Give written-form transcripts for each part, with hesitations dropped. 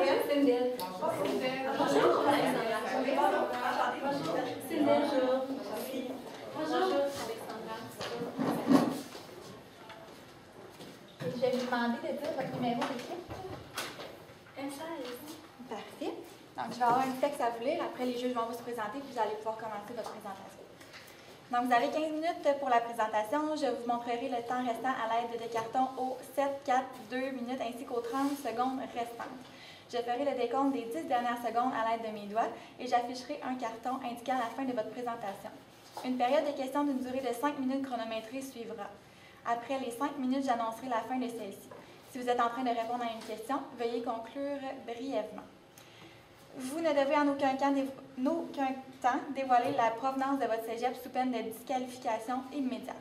Mariam. Sindel. Bonjour. Sindel. Bonjour. Alexandra. Je vais vous demander de dire votre numéro d'équipe. Parfait. Donc, je vais avoir un texte à vous lire. Après, les juges vont vous se présenter, puis vous allez pouvoir commencer votre présentation. Donc, vous avez 15 minutes pour la présentation. Je vous montrerai le temps restant à l'aide de cartons aux 7, 4, 2 minutes ainsi qu'aux 30 secondes restantes. Je ferai le décompte des 10 dernières secondes à l'aide de mes doigts et j'afficherai un carton indiquant la fin de votre présentation. Une période de questions d'une durée de 5 minutes chronométrée suivra. Après les 5 minutes, j'annoncerai la fin de celle-ci. Si vous êtes en train de répondre à une question, veuillez conclure brièvement. Vous ne devez en aucun temps dévoiler la provenance de votre cégep sous peine de disqualification immédiate.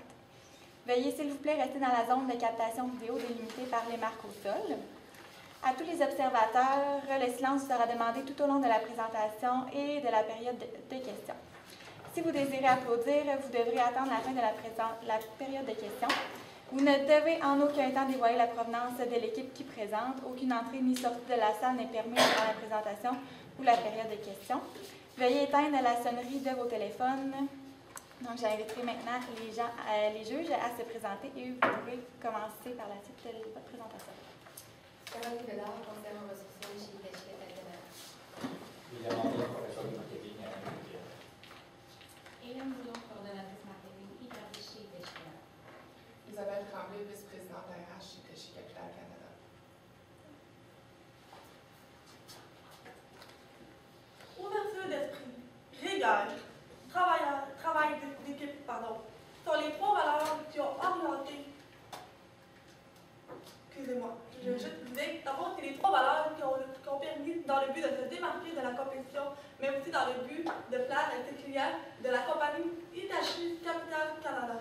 Veuillez, s'il vous plaît, rester dans la zone de captation vidéo délimitée par les marques au sol. À tous les observateurs, le silence sera demandé tout au long de la présentation et de la période de questions. Si vous désirez applaudir, vous devrez attendre la fin de la période de questions. Vous ne devez en aucun temps dévoiler la provenance de l'équipe qui présente. Aucune entrée ni sortie de la salle n'est permise durant la présentation ou la période de questions. Veuillez éteindre la sonnerie de vos téléphones. Donc, j'inviterai maintenant les juges à se présenter et vous pourrez commencer par la suite de votre présentation. Caroline Bédard, conseillère en ressources humaines chez Péchelet Alternat. Évidemment, la professeure de marketing à l'UQTR. Hélène Boulon, coordonnatrice marketing hyper chez Péchelet. Isabelle Tremblay, vice-présidente RH chez Capital Canada. Ouverture d'esprit, rigueur, travail d'équipe, sont les trois valeurs qui ont orienté. Excusez-moi, je veux juste vous dire, d'abord, c'est les trois valeurs qui ont permis, dans le but de se démarquer de la compétition, mais aussi dans le but de plaire à ses clients de la compagnie Hitachi Capital Canada.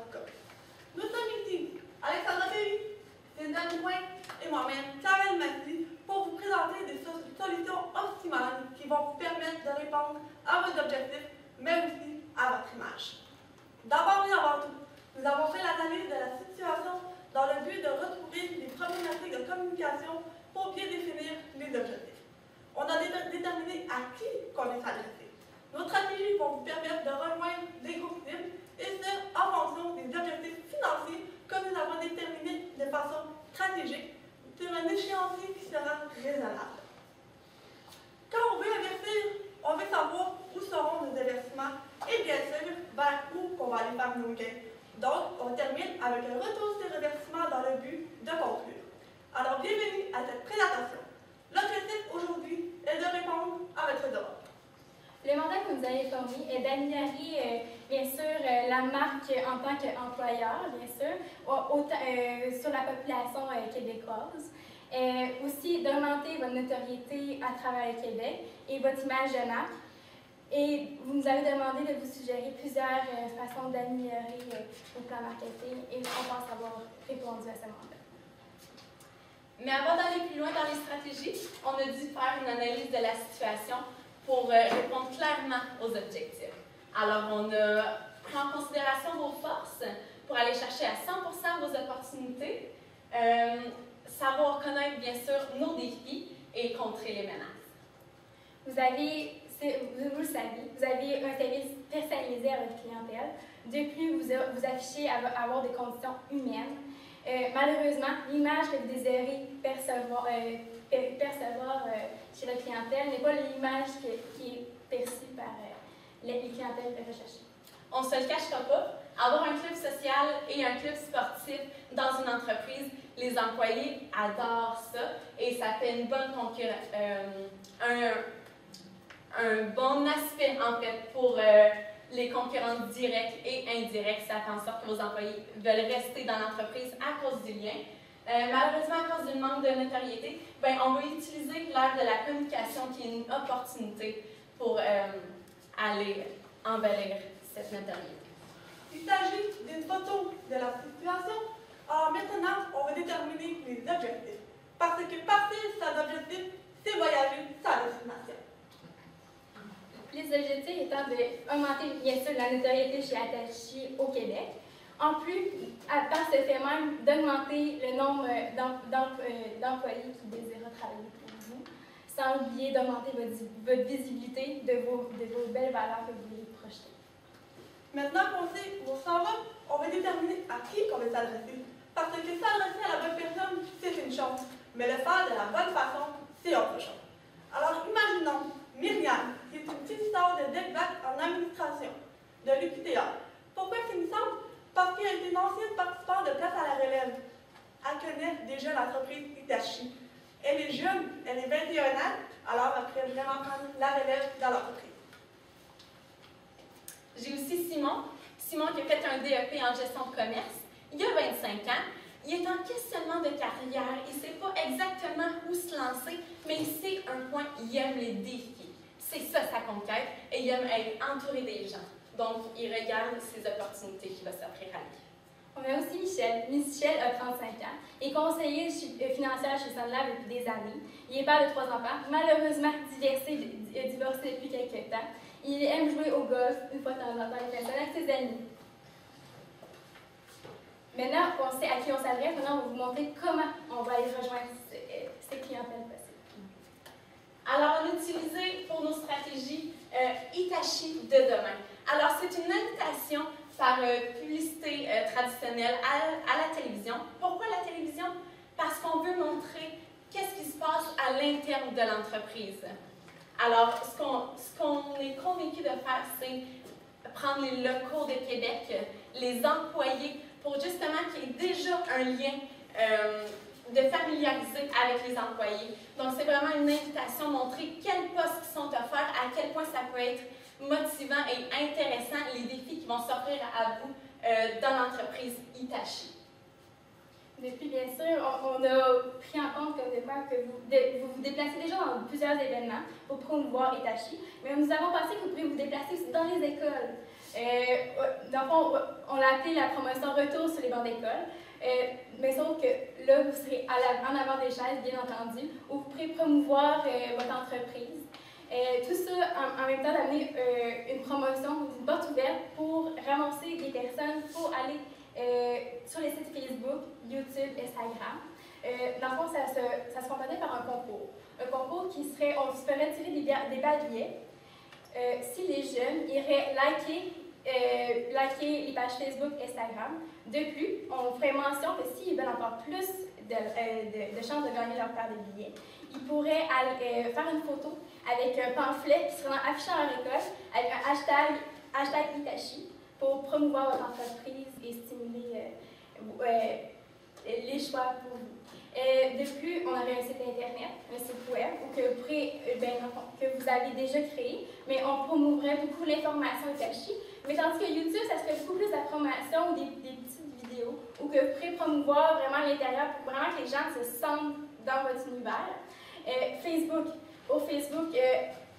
Nous sommes ici, Alexandra Perry, Cynthia Dupouin et moi-même, Karel Massy, pour vous présenter des solutions optimales qui vont vous permettre de répondre à vos objectifs, mais aussi à votre image. D'abord et avant tout, nous avons fait l'analyse de la situation dans le but de retrouver les problématiques de communication pour bien définir les objectifs. On a déterminé à qui qu'on est adressé. Nos stratégies vont vous permettre de rejoindre des groupes cibles, et ce, en fonction des objectifs financiers que nous avons déterminés de façon stratégique sur un échéancier qui sera raisonnable. Quand on veut investir, on veut savoir où seront nos investissements et bien sûr vers où on va aller faire nos gains. Donc, on termine avec un retour sur investissement dans le but de conclure. Alors, bienvenue à cette présentation. L'objectif aujourd'hui est de répondre à votre demande. Le mandat que vous avez fourni est d'améliorer, bien sûr, la marque en tant qu'employeur, bien sûr, sur la population québécoise. Aussi, d'augmenter votre notoriété à travers le Québec et votre image de marque. Et vous nous avez demandé de vous suggérer plusieurs façons d'améliorer le plan marketing et on pense avoir répondu à ce mandat. Mais avant d'aller plus loin dans les stratégies, on a dû faire une analyse de la situation pour répondre clairement aux objectifs. Alors, on a pris en considération vos forces pour aller chercher à 100% vos opportunités, savoir connaître bien sûr nos défis et contrer les menaces. Vous le savez, vous avez un service personnalisé à votre clientèle. De plus, vous affichez avoir des conditions humaines. Malheureusement, l'image que vous désirez percevoir chez votre clientèle n'est pas l'image qui est perçue par les clientèles recherchées. On ne se le cachera pas, avoir un club social et un club sportif dans une entreprise, les employés adorent ça et ça fait une bonne un bon aspect en fait pour les concurrents directs et indirects. Ça fait en sorte que vos employés veulent rester dans l'entreprise à cause du lien. Malheureusement, à cause du manque de notoriété, on va utiliser l'ère de la communication qui est une opportunité pour aller embellir cette notoriété. Il s'agit d'une photo de la situation. Alors maintenant, on va déterminer les objectifs. Parce que partir sans objectif, c'est voyager sans destination. Les objectifs étant d'augmenter, bien sûr, la notoriété chez Hitachi au Québec. En plus, par ce fait même, d'augmenter le nombre d'employés qui désirent travailler pour vous. sans oublier d'augmenter votre visibilité de vos belles valeurs que vous voulez projeter. Maintenant qu'on s'en va, on va déterminer à qui on veut s'adresser. Parce que s'adresser à la bonne personne, c'est une chose, mais le faire de la bonne façon, c'est autre chose. Alors imaginons Myriam, qui est une petite sœur de DECVAC en administration, de l'UQTR. Pourquoi c'est une sœur? Parce qu'elle est une ancienne participante de Place à la Relève. Elle connaît déjà l'entreprise Hitachi. Elle est jeune, elle est 21 ans, alors elle pourrait vraiment prendre la relève dans l'entreprise. J'ai aussi Simon. Simon qui a fait un DEP en gestion de commerce. Il a 25 ans. Il est en questionnement de carrière. Il ne sait pas exactement où se lancer, mais il sait un point, il aime les défis. C'est ça sa conquête et il aime être entouré des gens. Donc, il regarde ses opportunités qui vont s'offrir à lui. On a aussi Michel. Michel a 35 ans. Il est conseiller financier chez Sun Lab depuis des années. Il est père de 3 enfants, malheureusement divorcé depuis quelques temps. Il aime jouer au golf une fois de temps en temps. Il fait ça avec ses amis. Maintenant qu'on sait à qui on s'adresse, maintenant on va vous montrer comment on va aller rejoindre ces clientèles possibles. Alors, on a utilisé pour nos stratégies Hitachi de demain. Alors, c'est une invitation par publicité traditionnelle à la télévision. Pourquoi la télévision? Parce qu'on veut montrer qu'est-ce qui se passe à l'interne de l'entreprise. Alors, ce qu'on est convaincu de faire, c'est prendre les locaux de Québec, les employés, pour justement qu'il y ait déjà un lien de familiariser avec les employés. Donc, c'est vraiment une invitation à montrer quels postes qui sont offerts, à quel point ça peut être motivant et intéressant, les défis qui vont s'offrir à vous dans l'entreprise Hitachi. Depuis, bien sûr, on a pris en compte comme départ que vous vous déplacez déjà dans plusieurs événements pour promouvoir Hitachi, mais nous avons pensé que vous pourriez vous déplacer aussi dans les écoles. Dans le fond, on l'a appelé la promotion Retour sur les bancs d'école. Mais sauf que là, vous serez en avant des chaises, bien entendu, où vous pourrez promouvoir votre entreprise. Tout ça en même temps d'amener une promotion, une porte ouverte pour ramasser des personnes pour aller sur les sites Facebook, YouTube, Instagram. Dans le fond, ça se complétait par un concours. Un concours qui serait, on se ferait tirer des billets. Si les jeunes iraient liker les pages Facebook, Instagram. De plus, on ferait mention que s'ils veulent encore plus de chances de gagner leur paire de billets, ils pourraient faire une photo avec un pamphlet qui sera affiché à leur école avec un hashtag Hitachi pour promouvoir votre entreprise et stimuler les choix pour vous. De plus, on aurait un site internet, un site web, que vous avez déjà créé, mais on promouverait beaucoup l'information Hitachi. Mais tandis que YouTube, ça serait beaucoup plus de la promotion ou des petites vidéos, ou que vous pourrez promouvoir vraiment l'intérieur pour vraiment que les gens se sentent dans votre univers. Facebook. Pour Facebook,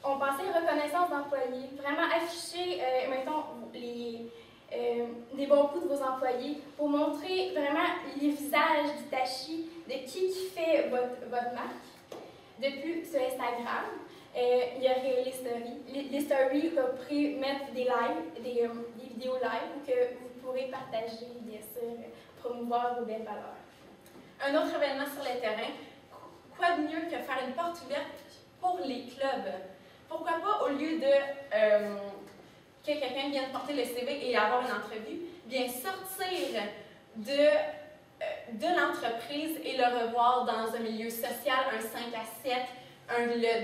on pensait une reconnaissance d'employés, vraiment afficher, mettons, des bons coups de vos employés pour montrer vraiment les visages d'Hitachi, de qui fait votre marque. De plus, sur Instagram, il y aurait les stories. Les stories, vous pourrez mettre des lives, des vidéos live où que vous pourrez partager, bien sûr, promouvoir vos belles valeurs. Un autre événement sur le terrain, quoi de mieux que faire une porte ouverte pour les clubs? Pourquoi pas, au lieu de que quelqu'un vienne porter le CV et avoir une entrevue, bien sortir de l'entreprise et le revoir dans un milieu social, un 5 à 7,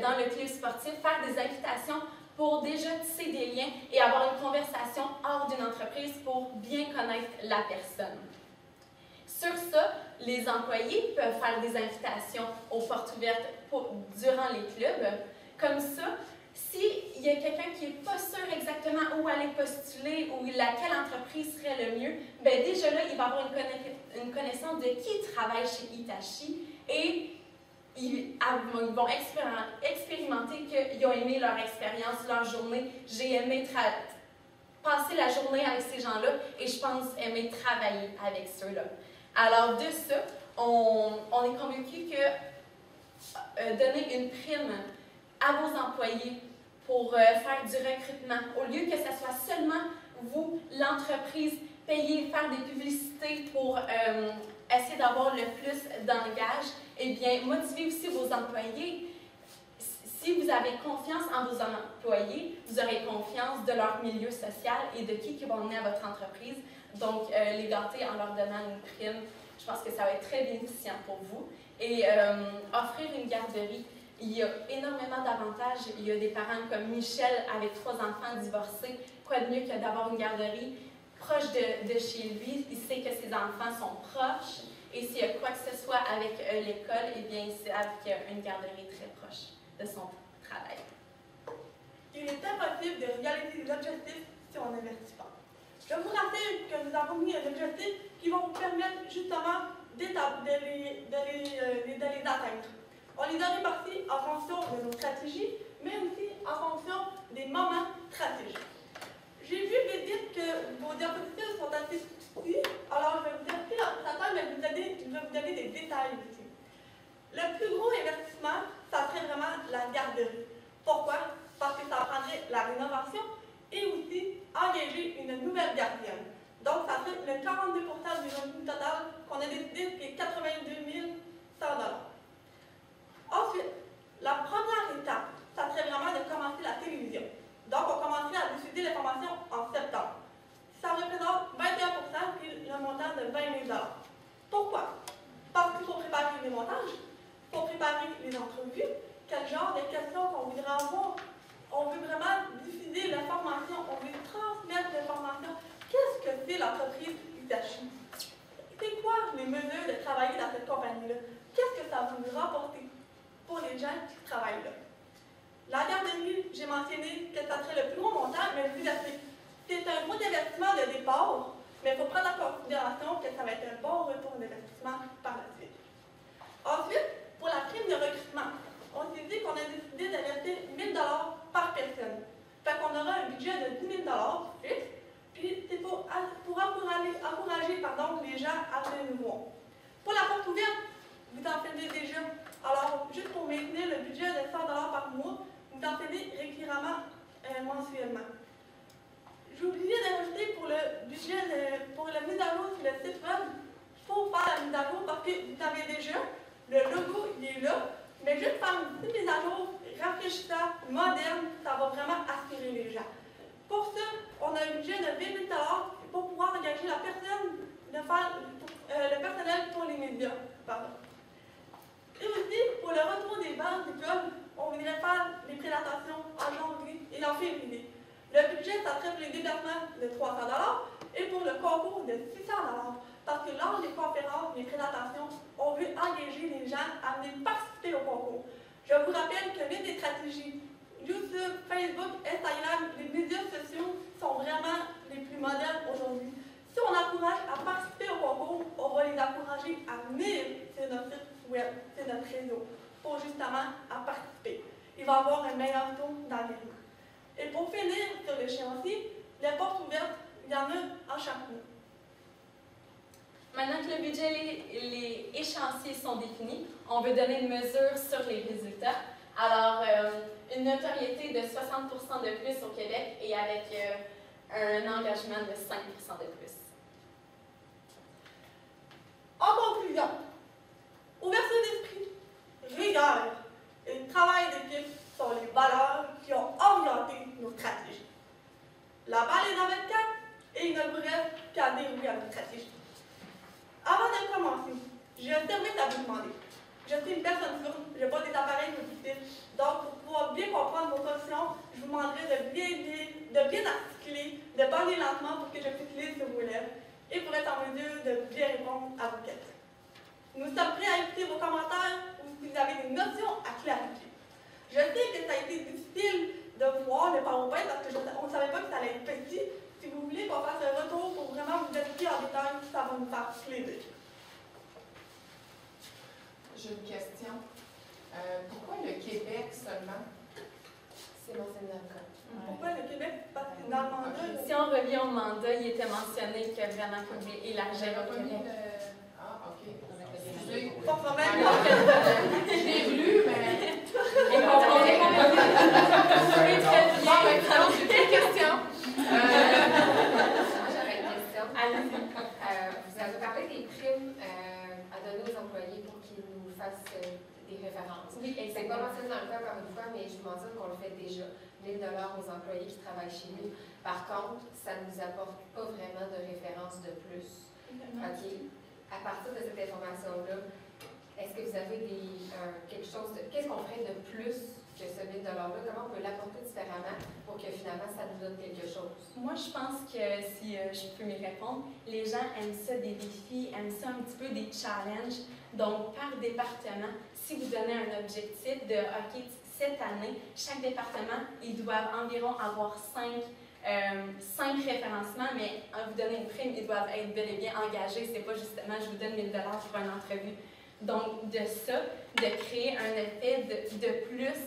dans le club sportif, faire des invitations pour déjà tisser des liens et avoir une conversation hors d'une entreprise pour bien connaître la personne. Sur ça, les employés peuvent faire des invitations aux portes ouvertes durant les clubs. Comme ça, s'il y a quelqu'un qui n'est pas sûr exactement où aller postuler ou laquelle entreprise serait le mieux, bien déjà là, il va avoir une connaissance de qui travaille chez Hitachi et ils vont expérimenter qu'ils ont aimé leur expérience, leur journée. J'ai aimé passer la journée avec ces gens-là et je pense aimer travailler avec ceux-là. Alors de ça, on est convaincu que donner une prime à vos employés pour faire du recrutement, au lieu que ce soit seulement vous, l'entreprise, payer, faire des publicités pour essayer d'avoir le plus d'engagement, eh bien, motivez aussi vos employés. Si vous avez confiance en vos employés, vous aurez confiance de leur milieu social et de qui vont venir à votre entreprise. Donc, les gâter en leur donnant une prime, je pense que ça va être très bénéficiant pour vous. Et offrir une garderie, il y a énormément d'avantages. Il y a des parents comme Michel avec 3 enfants divorcés. Quoi de mieux que d'avoir une garderie proche de chez lui? Il sait que ses enfants sont proches. Et s'il y a quoi que ce soit avec l'école, eh bien, ils savent qu'il y a une garderie très proche de son travail. Il est impossible de réaliser des objectifs si on n'investit pas. Je vous rappelle que nous avons mis un objectif qui va vous permettre justement de les atteindre. On les a répartis en fonction de nos stratégies, mais aussi en fonction des moments stratégiques. J'ai vu vite dire que vos diapositives sont assez petites, alors je vais vous dire plus en table, mais je vais vous donner des détails ici. Le plus gros investissement, ça serait vraiment la garderie. Pourquoi? Parce que ça prendrait la rénovation et aussi engager une nouvelle gardienne. Donc, ça fait le 42 du revenu total qu'on a décidé, qui est 82 100 $. Ensuite, la première étape, ça serait vraiment de commencer la télévision. Donc, on commencerait à diffuser les formations en septembre. Ça représente 21 puis le montant de 20 000 $. Pourquoi? Parce qu'il faut préparer les montages, il faut préparer les entrevues, quel genre de questions qu'on voudrait avoir. On veut vraiment diffuser l'information, on veut transmettre l'information. Qu'est-ce que c'est l'entreprise Hitachi? C'est quoi les mesures de travailler dans cette compagnie-là? Qu'est-ce que ça va nous rapporter pour les gens qui travaillent là? La garderie, j'ai mentionné que ça serait le plus gros montant, mais je vous explique. C'est un gros investissement de départ, mais il faut prendre en considération que ça va être un bon retour d'investissement par la suite. Ensuite, pour la prime de recrutement, on s'est dit qu'on a décidé d'investir 1 000 $ par personne. Fait qu'on aura un budget de 10 000 $ fixe, puis c'est pour encourager les gens à venir nous voir. Pour la porte ouverte, vous en faites déjà. Alors, juste pour maintenir le budget de 100 $ par mois, vous en faites régulièrement mensuellement. J'ai oublié d'ajouter pour le budget, pour la mise à jour sur le site web, il faut faire la mise à jour parce que vous avez déjà, le logo il est là, mais juste faire une petite mise à jour rafraîchissante, moderne, ça va vraiment attirer les gens. Pour ça, on a un budget de 20 000 $ pour pouvoir engager la personne de faire le personnel pour les médias. Pardon. Et aussi, pour le retour des banques d'école, on voudrait faire les prédatations en janvier et en février. Le budget, ça serait pour les déplacements de 300 $ et pour le concours de 600 $. Parce que lors des conférences, des présentations, on veut engager les gens à venir participer au concours. Je vous rappelle que l'une des stratégies, YouTube, Facebook, Instagram, les médias sociaux sont vraiment les plus modernes aujourd'hui. Si on encourage à participer au concours, on va les encourager à venir sur notre site web, sur notre réseau, pour justement à participer. Il va y avoir un meilleur taux d'engagement. Et pour finir sur l'échéancier, les portes ouvertes, il y en a en chaque mois. Maintenant que le budget et les échéanciers sont définis, on veut donner une mesure sur les résultats. Alors, une notoriété de 60% de plus au Québec et avec un engagement de 5% de plus. En conclusion, ouverture d'esprit, rigueur et travail d'équipe sont les valeurs qui ont orienté nos stratégies. La balle est dans votre camp et il ne vous reste qu'à dérouler à notre stratégie. Avant de commencer, j'ai un service à vous demander. Je suis une personne sourde, je n'ai pas des appareils auditifs. Donc, pour pouvoir bien comprendre vos questions, je vous demanderai de bien articuler, de parler lentement pour que je puisse lire sur vos lèvres et pour être en mesure de bien répondre à vos questions. Nous sommes prêts à écouter vos commentaires ou si vous avez des notions à clarifier. Je sais que ça a été difficile de voir le PowerPoint parce qu'on ne savait pas que ça allait être petit. Si vous voulez qu'on fasse un retour pour vraiment vous expliquer en détail, ça va nous faire plaisir. J'ai une question. Pourquoi le Québec seulement? C'est mentionné dans le code. Pourquoi le Québec? Parce que dans le mandat... Si on revient au mandat, il était mentionné que vraiment qu'on voulait élargir au Québec. Ah, OK. Excusez. Pas vraiment. Je l'ai lu, mais... Et on est très bien. J'ai des questions. J'avais une question. Vous avez parlé des primes à donner aux employés pour qu'ils nous fassent des références. Oui, C'est pas exactement. mentionné dans le cas encore une fois, mais je mentionne qu'on le fait déjà. 1 000 $ aux employés qui travaillent chez nous. Par contre, ça ne nous apporte pas vraiment de références de plus. OK. À partir de cette information-là, est-ce que vous avez quelque chose de... Qu'est-ce qu'on ferait de plus que ce 1 000 $ $-là? Comment on peut l'apporter différemment pour que finalement, ça nous donne quelque chose? Moi, je pense que si je peux m'y répondre, les gens aiment ça des défis, aiment ça un petit peu des challenges. Donc, par département, si vous donnez un objectif de, OK, cette année, chaque département, ils doivent environ avoir 5 référencements, mais en vous donnez une prime, ils doivent être bel et bien engagés. C'est pas justement, je vous donne 1 000 $ pour une entrevue. Donc, de ça, de créer un effet de plus,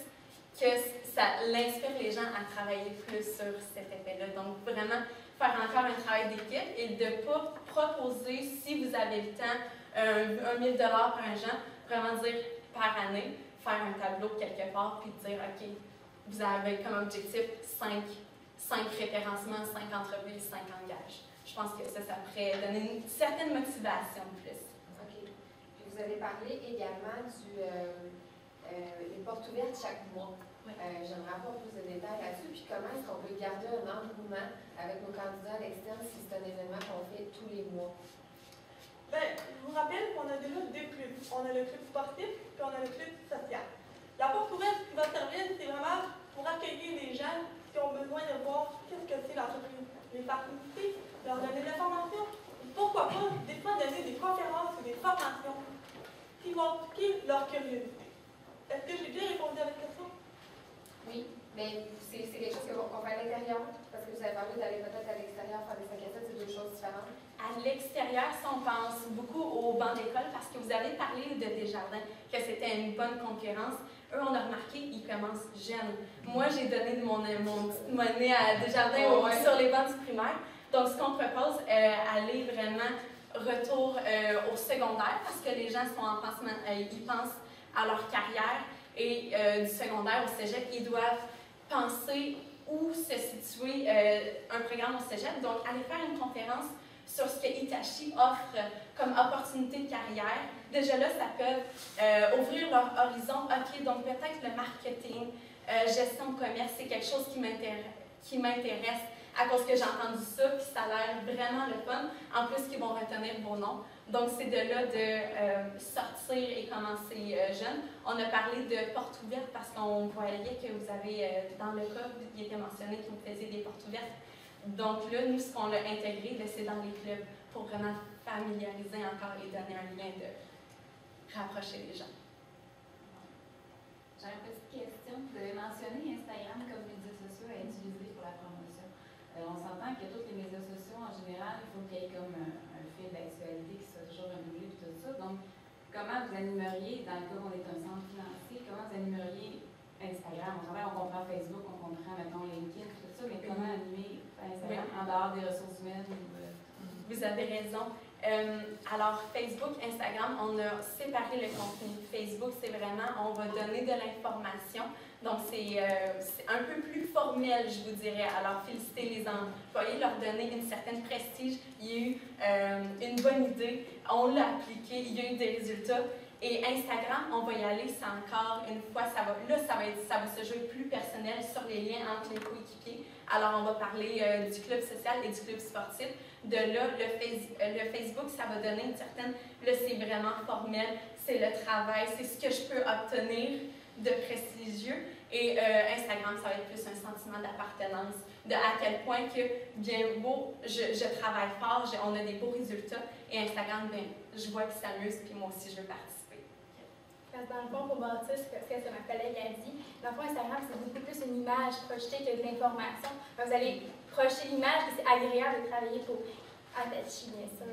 que ça l'inspire les gens à travailler plus sur cet effet-là. Donc, vraiment, faire encore un travail d'équipe et de ne pas proposer, si vous avez le temps, 1 000 $ par un gens, vraiment dire par année, faire un tableau quelque part, puis dire, OK, vous avez comme objectif 5 référencements, 5 entreprises, 5 engages. Je pense que ça pourrait donner une certaine motivation de plus. OK. Puis vous avez parlé également des portes ouvertes chaque mois. Oui. J'aimerais avoir plus de détails là-dessus. Puis comment est-ce qu'on peut garder un engouement avec nos candidats à l'externe si c'est un événement qu'on fait tous les mois? Ben, je vous rappelle qu'on a déjà 2 clubs. On a le club sportif, puis on a le club social. La porte ouverte qui va servir, c'est vraiment pour accueillir les gens qui ont besoin de voir qu'est-ce que c'est l'entreprise, les participer, leur donner de l'information. Pourquoi pas, des fois, donner des conférences ou des formations qui vont piquer leur curiosité. Est-ce que j'ai bien répondu à votre question? Oui, mais c'est quelque chose qu'on fait à l'intérieur, parce que vous avez parlé d'aller peut-être à l'extérieur faire des 5 à 7, c'est 2 choses différentes. À l'extérieur, si on pense beaucoup aux bancs d'école, parce que vous avez parlé de Desjardins, que c'était une bonne concurrence. Eux, on a remarqué, ils commencent jeunes. Moi, j'ai donné mon petite monnaie à Desjardins sur les bancs du primaire. Donc, ce qu'on propose, aller vraiment retour au secondaire, parce que les gens sont en pensement, ils pensent à leur carrière et du secondaire au cégep, ils doivent penser où se situer un programme au cégep. Donc, aller faire une conférence sur ce que Hitachi offre comme opportunité de carrière. Déjà là, ça peut ouvrir leur horizon. OK, donc peut-être le marketing, gestion de commerce, c'est quelque chose qui m'intéresse à cause que j'ai entendu ça, puis ça a l'air vraiment le fun. En plus, qu'ils vont retenir vos noms. Donc, c'est de là de sortir et commencer jeune. On a parlé de portes ouvertes parce qu'on voyait que vous avez, dans le cas, il était mentionné que vous faisiez des portes ouvertes. Donc là, nous, ce qu'on a intégré, c'est dans les clubs pour vraiment familiariser encore et donner un lien de rapprocher les gens. J'ai une petite question. Vous avez mentionné Instagram comme médias sociaux à utiliser pour la promotion. On s'entend que tous les médias sociaux, en général, il faut qu'il y ait comme un fil d'actualité qui soit toujours renouvelé et tout ça. Donc, comment vous animeriez, dans le cas où on est un centre financier, comment vous animeriez Instagram? On comprend Facebook, on comprend, mettons, LinkedIn, tout ça, mais comment animer Instagram en dehors des ressources humaines? Vous avez raison. Alors, Facebook, Instagram, on a séparé le contenu. Facebook, c'est vraiment, on va donner de l'information. Donc, c'est un peu plus formel, je vous dirais. Alors, féliciter les employés, leur donner une certaine prestige. Il y a eu une bonne idée, on l'a appliqué, il y a eu des résultats. Et Instagram, on va y aller, c'est encore une fois, ça va se jouer plus personnel sur les liens entre les coéquipiers. Alors, on va parler du club social et du club sportif. De là, le Facebook, ça va donner une certaine... Là, c'est vraiment formel, c'est le travail, c'est ce que je peux obtenir de prestigieux. Et Instagram, ça va être plus un sentiment d'appartenance, de à quel point que, bien beau, je travaille fort, on a des beaux résultats. Et Instagram, bien, je vois qu'ils s'amusent, puis moi aussi, je veux participer. Parce que dans le fond, pour bâtir ce que ma collègue a dit, dans le fond, Instagram, c'est beaucoup plus une image projetée que de l'information. Vous allez projeter l'image, et c'est agréable de travailler pour Hitachi, bien sûr.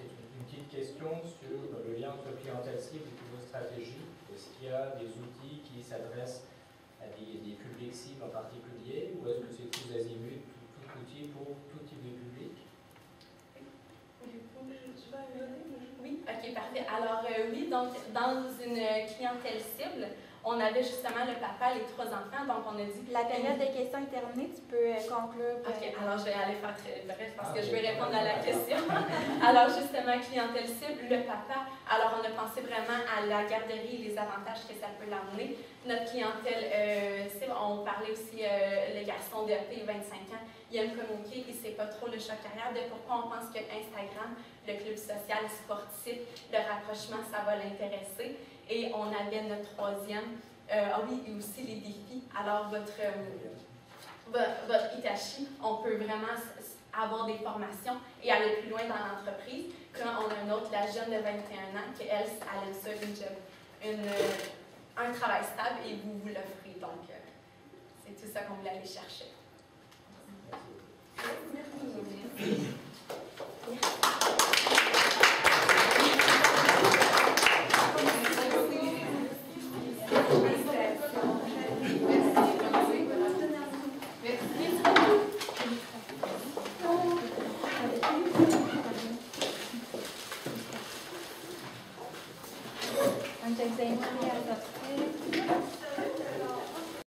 Une petite question sur le lien entre clientèle cible et vos stratégies. Est-ce qu'il y a des outils qui s'adressent à des publics cibles en particulier, ou est-ce que c'est tous azimuts, tout outil pour tout type de public? Oui, ok, parfait. Alors oui, donc dans une clientèle cible, on avait justement le papa, les 3 enfants, donc on a dit... La période de questions est terminée, tu peux conclure. Ok, alors je vais aller faire très bref parce que je vais répondre à la question. Alors justement, clientèle cible, le papa, Alors, on a pensé vraiment à la garderie et les avantages que ça peut l'amener. Notre clientèle, on parlait aussi, le garçon de 25 ans, il aime communiquer, il ne sait pas trop le choix de carrière, de pourquoi on pense que Instagram, le club social sportif, le rapprochement, ça va l'intéresser. Et on avait notre troisième, oui, et aussi les défis. Alors, votre Hitachi, on peut vraiment avoir des formations et aller plus loin dans l'entreprise. Quand on a un autre, la jeune de 21 ans, qu'elle, elle aime ça, un travail stable et vous l'offrez. Donc, c'est tout ça qu'on voulait aller chercher. Vous avez à adopter.